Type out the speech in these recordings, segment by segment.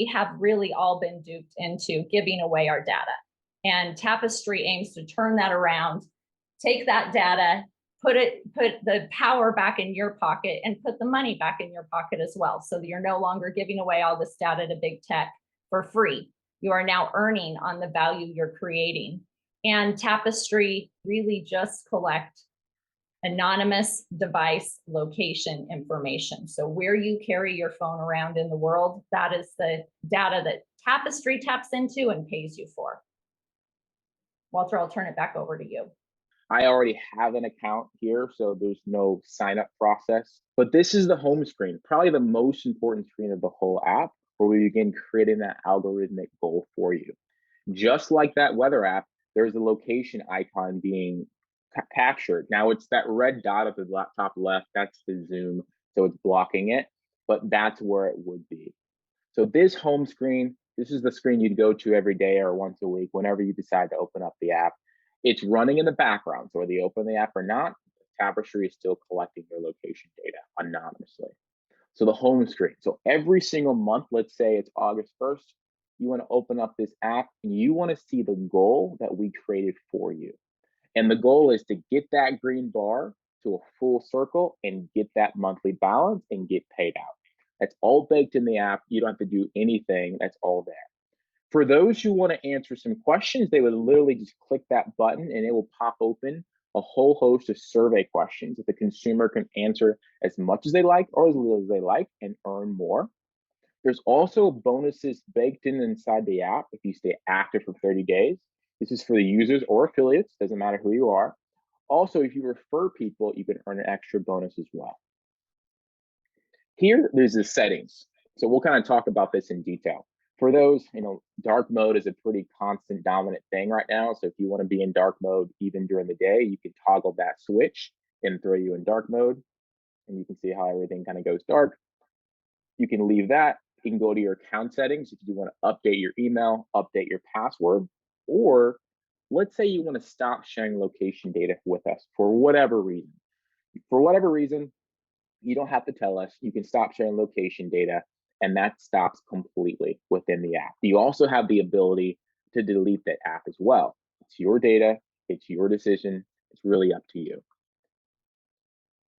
we have really all been duped into giving away our data. And Tapestri aims to turn that around, take that data, put the power back in your pocket and put the money back in your pocket as well. So that you're no longer giving away all this data to big tech for free. You are now earning on the value you're creating. And Tapestri really just collect anonymous device location information. So where you carry your phone around in the world, that is the data that Tapestri taps into and pays you for. Walter, I'll turn it back over to you. I already have an account here, so there's no sign up process. But this is the home screen, probably the most important screen of the whole app, where we begin creating that algorithmic goal for you. Just like that weather app, there's a location icon being captured. Now it's that red dot at the top left, that's the zoom, so it's blocking it, but that's where it would be. So this home screen, this is the screen you'd go to every day or once a week, whenever you decide to open up the app. It's running in the background, so whether you open the app or not, Tapestri is still collecting your location data anonymously. So the home screen. So every single month, let's say it's August 1st, you want to open up this app and you want to see the goal that we created for you. And the goal is to get that green bar to a full circle and get that monthly balance and get paid out. That's all baked in the app. You don't have to do anything. That's all there. For those who want to answer some questions, they would literally just click that button and it will pop open a whole host of survey questions that the consumer can answer as much as they like or as little as they like and earn more. There's also bonuses baked in inside the app if you stay active for 30 days. This is for the users or affiliates, doesn't matter who you are. Also, if you refer people, you can earn an extra bonus as well. Here, there's the settings. So we'll kind of talk about this in detail. For those, dark mode is a pretty constant dominant thing right now. So if you want to be in dark mode even during the day, you can toggle that switch and throw you in dark mode. And you can see how everything kind of goes dark. You can leave that. You can go to your account settings if you want to update your email, update your password, or let's say you want to stop sharing location data with us for whatever reason. For whatever reason, you don't have to tell us. You can stop sharing location data, and that stops completely within the app. You also have the ability to delete that app as well. It's your data, it's your decision, it's really up to you.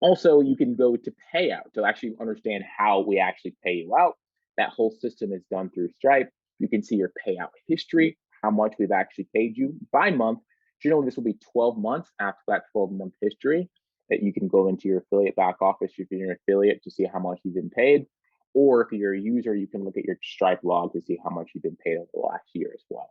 Also, you can go to payout to actually understand how we actually pay you out. That whole system is done through Stripe. You can see your payout history, how much we've actually paid you by month. Generally, this will be 12 months after that 12-month history that you can go into your affiliate back office if you're an affiliate to see how much you've been paid. Or if you're a user, you can look at your Stripe log to see how much you've been paid over the last year as well.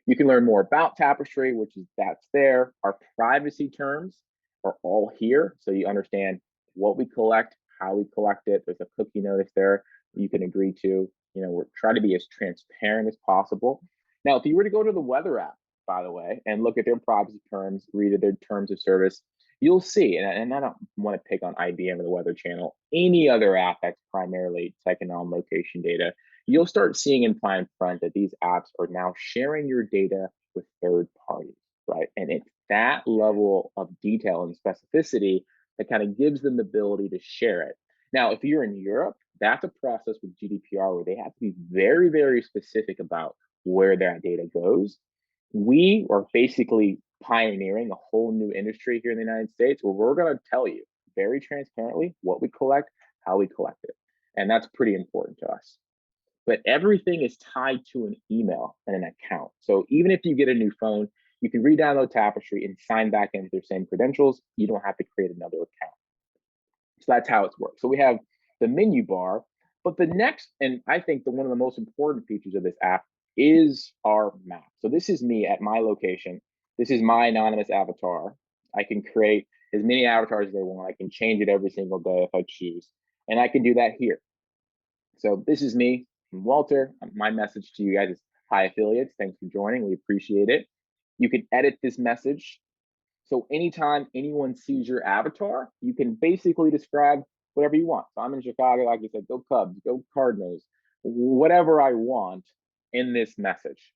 You can learn more about Tapestri, that's there. Our privacy terms are all here, so you understand what we collect, how we collect it. There's a cookie notice there you can agree to. We're trying to be as transparent as possible. Now, if you were to go to the weather app, by the way, and look at their privacy terms, read their terms of service, you'll see, and I don't want to pick on IBM or the Weather Channel, any other app that's primarily taking on location data, you'll start seeing in fine print that these apps are now sharing your data with third parties, right? And it's that level of detail and specificity that kind of gives them the ability to share it. Now, if you're in Europe, that's a process with GDPR where they have to be very, very specific about where that data goes. We are basically pioneering a whole new industry here in the United States where we're going to tell you very transparently what we collect, how we collect it. And that's pretty important to us. But everything is tied to an email and an account. So even if you get a new phone, you can re-download Tapestri and sign back in with your same credentials. You don't have to create another account. So that's how it works. So we have the menu bar, but the next, and I think one of the most important features of this app is our map. So this is me at my location. This is my anonymous avatar. I can create as many avatars as I want. I can change it every single day if I choose. And I can do that here. So this is me, I'm Walter. My message to you guys is, hi affiliates, thanks for joining, we appreciate it. You can edit this message. So anytime anyone sees your avatar, you can basically describe whatever you want. So I'm in Chicago, like I said, go Cubs, go Cardinals, whatever I want in this message.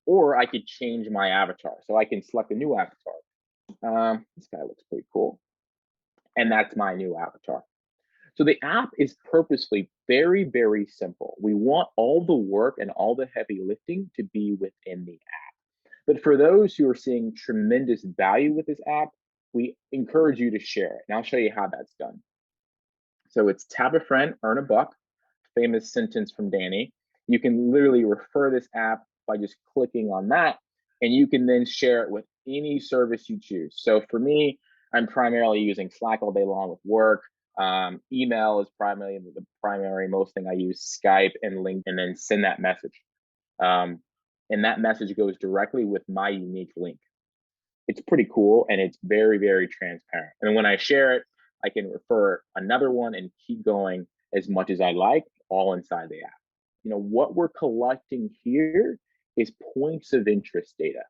Or I could change my avatar. So I can select a new avatar. This guy looks pretty cool. And that's my new avatar. So the app is purposely very, very simple. We want all the work and all the heavy lifting to be within the app. But for those who are seeing tremendous value with this app, we encourage you to share it. And I'll show you how that's done. So it's tap a friend, earn a buck, famous sentence from Danny. You can literally refer this app by just clicking on that, and you can then share it with any service you choose. So for me, I'm primarily using Slack all day long with work. Email is primarily the primary most thing I use, Skype and link, and then send that message. And that message goes directly with my unique link. It's pretty cool, and it's very, very transparent. And when I share it, I can refer another one and keep going as much as I like, all inside the app. What we're collecting here is points of interest data.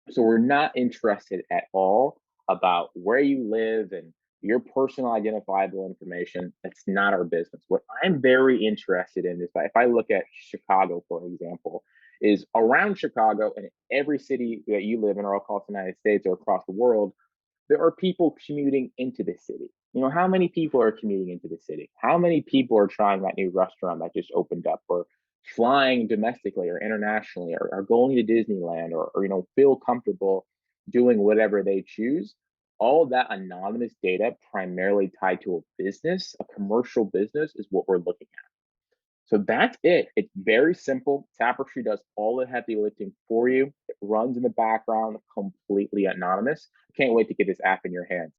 So we're not interested at all about where you live and your personal identifiable information. That's not our business. What I'm very interested in is, if I look at Chicago, for example, is around Chicago and every city that you live in or across the United States or across the world, there are people commuting into the city. How many people are commuting into the city? How many people are trying that new restaurant that just opened up, or flying domestically or internationally, or are going to Disneyland, or feel comfortable doing whatever they choose? All of that anonymous data, primarily tied to a business, a commercial business, is what we're looking at. So that's it. It's very simple. Tapestri does all the heavy lifting for you. It runs in the background, completely anonymous. Can't wait to get this app in your hands.